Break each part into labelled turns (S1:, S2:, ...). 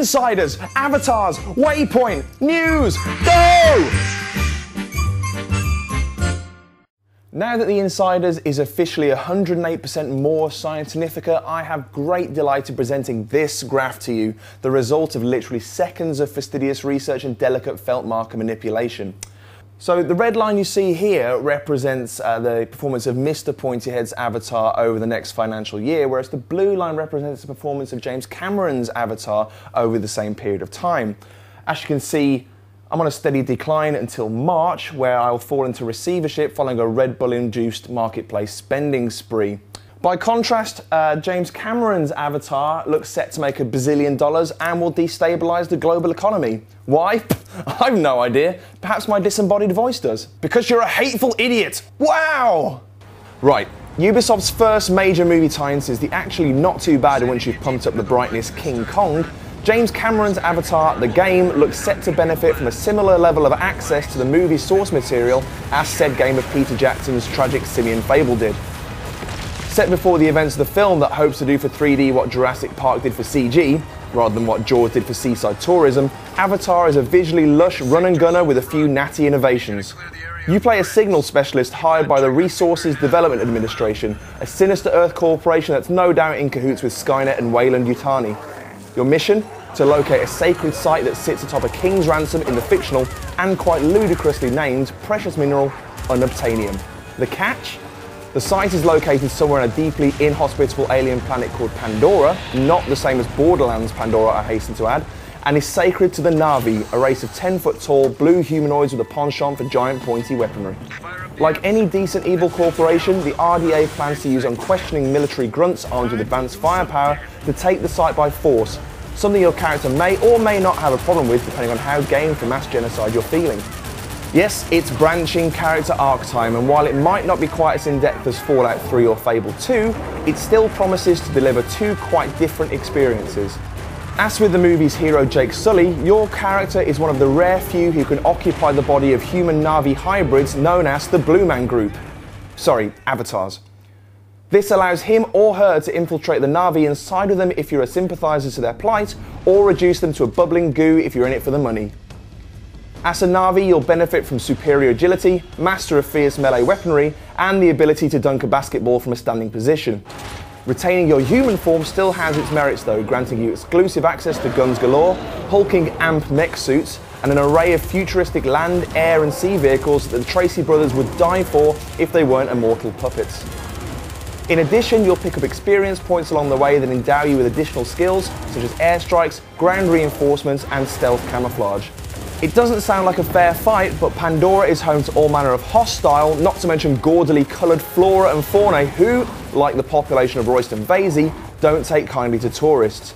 S1: Insiders, avatars, waypoint, news, go! Now that the Insiders is officially 108% more Scientifica, I have great delight in presenting this graph to you, the result of literally seconds of fastidious research and delicate felt marker manipulation. So the red line you see here represents the performance of MrPointyHead's avatar over the next financial year, whereas the blue line represents the performance of James Cameron's avatar over the same period of time. As you can see, I'm on a steady decline until March, where I'll fall into receivership following a Red Bull-induced marketplace spending spree. By contrast, James Cameron's avatar looks set to make $1 bazillion and will destabilise the global economy. Why? I've no idea. Perhaps my disembodied voice does. Because you're a hateful idiot! Wow! Right, Ubisoft's first major movie tie-in is the actually not too bad once you've pumped up the brightness King Kong. James Cameron's avatar, the game, looks set to benefit from a similar level of access to the movie's source material as said game of Peter Jackson's tragic simian fable did. Set before the events of the film that hopes to do for 3D what Jurassic Park did for CG, rather than what Jaws did for seaside tourism, Avatar is a visually lush run-and-gunner with a few natty innovations. You play a signal specialist hired by the Resources Development Administration, a sinister Earth corporation that's no doubt in cahoots with Skynet and Weyland-Yutani. Your mission? To locate a sacred site that sits atop a king's ransom in the fictional and quite ludicrously named precious mineral unobtainium. The catch? The site is located somewhere on a deeply inhospitable alien planet called Pandora, not the same as Borderlands Pandora, I hasten to add, and is sacred to the Na'vi, a race of 10-foot-tall blue humanoids with a penchant for giant pointy weaponry. Like any decent evil corporation, the RDA plans to use unquestioning military grunts armed with advanced firepower to take the site by force, something your character may or may not have a problem with depending on how game for mass genocide you're feeling. Yes, it's branching character arc time, and while it might not be quite as in-depth as Fallout 3 or Fable 2, it still promises to deliver two quite different experiences. As with the movie's hero Jake Sully, your character is one of the rare few who can occupy the body of human Na'vi hybrids known as the Blue Man Group. Sorry, avatars. This allows him or her to infiltrate the Na'vi and side with them if you're a sympathiser to their plight, or reduce them to a bubbling goo if you're in it for the money. As a Na'vi, you'll benefit from superior agility, master of fierce melee weaponry, and the ability to dunk a basketball from a standing position. Retaining your human form still has its merits though, granting you exclusive access to guns galore, hulking AMP mech suits, and an array of futuristic land, air and sea vehicles that the Tracy brothers would die for if they weren't immortal puppets. In addition, you'll pick up experience points along the way that endow you with additional skills, such as airstrikes, ground reinforcements and stealth camouflage. It doesn't sound like a fair fight, but Pandora is home to all manner of hostile, not to mention gaudily coloured flora and fauna who, like the population of Royston Vasey, don't take kindly to tourists.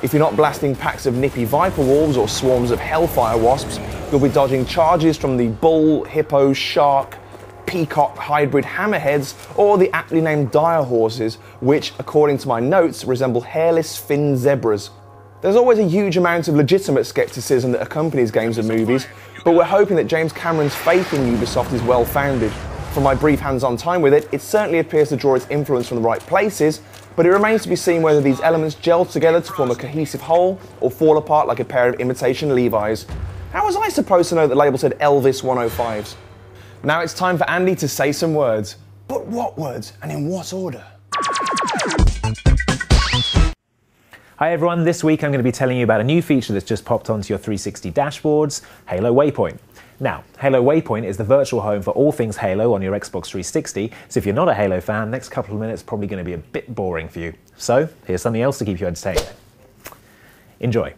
S1: If you're not blasting packs of nippy viper wolves or swarms of hellfire wasps, you'll be dodging charges from the bull, hippo, shark, peacock hybrid hammerheads or the aptly named dire horses, which, according to my notes, resemble hairless Finn zebras. There's always a huge amount of legitimate skepticism that accompanies games and movies, but we're hoping that James Cameron's faith in Ubisoft is well founded. From my brief hands-on time with it, it certainly appears to draw its influence from the right places, but it remains to be seen whether these elements gel together to form a cohesive whole or fall apart like a pair of imitation Levi's. How was I supposed to know that the label said Elvis 105s? Now it's time for Andy to say some words. But what words and in what order?
S2: Hi everyone, this week I'm going to be telling you about a new feature that's just popped onto your 360 dashboards, Halo Waypoint. Now, Halo Waypoint is the virtual home for all things Halo on your Xbox 360, so if you're not a Halo fan, the next couple of minutes are probably going to be a bit boring for you. So, here's something else to keep you entertained. Enjoy.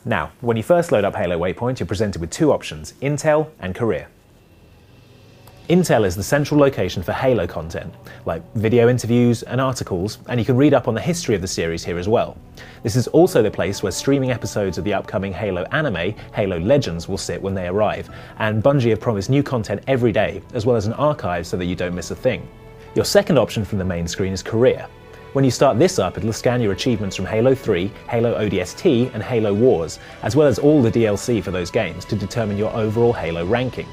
S2: Now, when you first load up Halo Waypoint, you're presented with two options, Intel and Career. Intel is the central location for Halo content, like video interviews and articles, and you can read up on the history of the series here as well. This is also the place where streaming episodes of the upcoming Halo anime, Halo Legends, will sit when they arrive, and Bungie have promised new content every day, as well as an archive so that you don't miss a thing. Your second option from the main screen is Career. When you start this up, it'll scan your achievements from Halo 3, Halo ODST, and Halo Wars, as well as all the DLC for those games to determine your overall Halo ranking.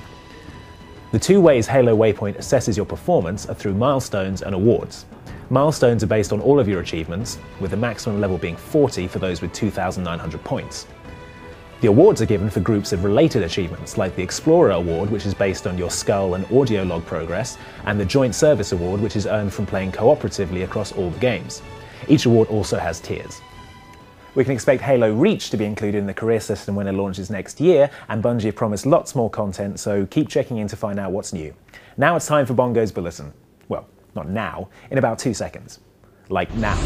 S2: The two ways Halo Waypoint assesses your performance are through milestones and awards. Milestones are based on all of your achievements, with the maximum level being 40 for those with 2,900 points. The awards are given for groups of related achievements, like the Explorer Award, which is based on your skull and audio log progress, and the Joint Service Award, which is earned from playing cooperatively across all the games. Each award also has tiers. We can expect Halo Reach to be included in the career system when it launches next year, and Bungie have promised lots more content, so keep checking in to find out what's new. Now it's time for Bongo's Bulletin. Well, not now, in about 2 seconds. Like now.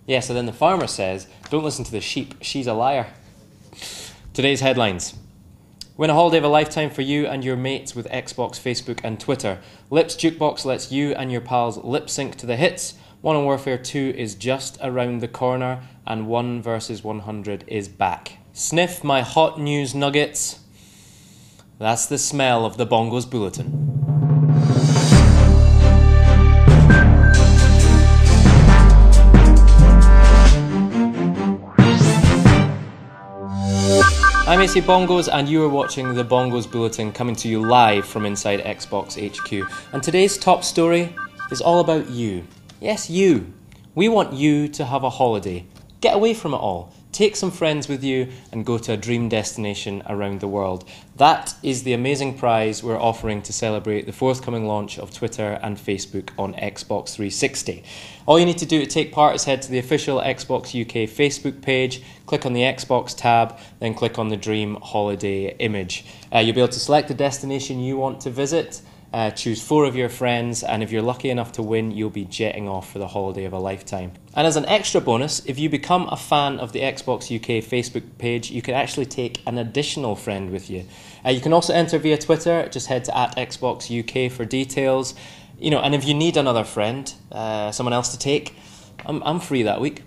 S3: Yeah, so then the farmer says, don't listen to the sheep, she's a liar. Today's headlines. Win a holiday of a lifetime for you and your mates with Xbox, Facebook and Twitter. Lips Jukebox lets you and your pals lip sync to the hits. Modern Warfare 2 is just around the corner, and 1 vs 100 is back. Sniff my hot news nuggets. That's the smell of the Bongos Bulletin. I'm AceyBongos and you are watching the Bongos Bulletin, coming to you live from inside Xbox HQ. And today's top story is all about you. Yes, you. We want you to have a holiday. Get away from it all. Take some friends with you and go to a dream destination around the world. That is the amazing prize we're offering to celebrate the forthcoming launch of Twitter and Facebook on Xbox 360. All you need to do to take part is head to the official Xbox UK Facebook page, click on the Xbox tab, then click on the Dream Holiday image. You'll be able to select the destination you want to visit, choose 4 of your friends, and if you're lucky enough to win, you'll be jetting off for the holiday of a lifetime. And as an extra bonus, if you become a fan of the Xbox UK Facebook page, you can actually take an additional friend with you. You can also enter via Twitter. Just head to @Xbox UK for details. And if you need another friend, someone else to take, I'm free that week.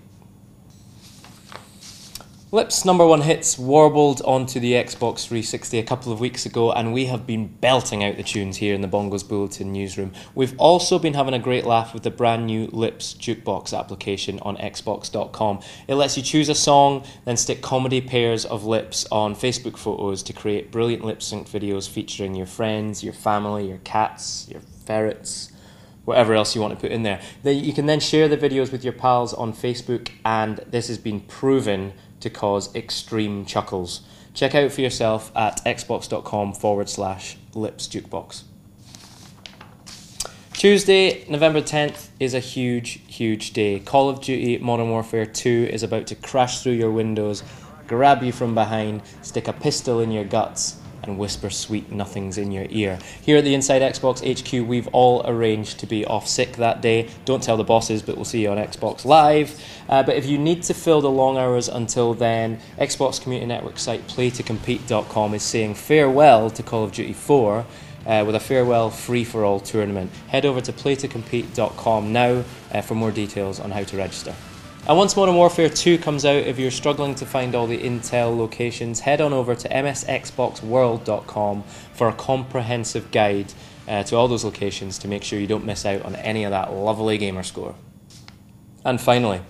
S3: Lips' #1 hits warbled onto the Xbox 360 a couple of weeks ago, and we have been belting out the tunes here in the Bongos Bulletin newsroom. We've also been having a great laugh with the brand new Lips Jukebox application on Xbox.com. It lets you choose a song, then stick comedy pairs of lips on Facebook photos to create brilliant lip-synced videos featuring your friends, your family, your cats, your ferrets, whatever else you want to put in there. You can then share the videos with your pals on Facebook, and this has been proven to cause extreme chuckles. Check out for yourself at xbox.com/lipsjukebox. Tuesday, November 10th is a huge, huge day. Call of Duty Modern Warfare 2 is about to crash through your windows, grab you from behind, stick a pistol in your guts, and whisper sweet nothings in your ear. Here at the Inside Xbox HQ, we've all arranged to be off sick that day. Don't tell the bosses, but we'll see you on Xbox Live. But if you need to fill the long hours until then, Xbox Community Network site playtocompete.com is saying farewell to Call of Duty 4 with a farewell free-for-all tournament. Head over to playtocompete.com now for more details on how to register. And once Modern Warfare 2 comes out, if you're struggling to find all the Intel locations, head on over to msxboxworld.com for a comprehensive guide to all those locations to make sure you don't miss out on any of that lovely gamer score. And finally,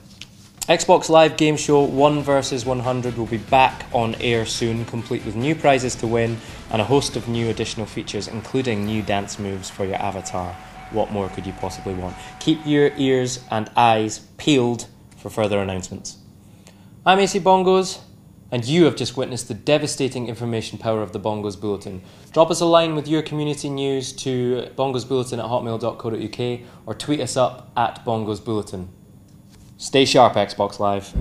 S3: Xbox Live game show 1 vs 100 will be back on air soon, complete with new prizes to win and a host of new additional features, including new dance moves for your avatar. What more could you possibly want? Keep your ears and eyes peeled for further announcements. I'm AceyBongos, and you have just witnessed the devastating information power of the Bongos Bulletin. Drop us a line with your community news to bongosbulletin@hotmail.co.uk or tweet us up @bongosbulletin. Stay sharp, Xbox Live.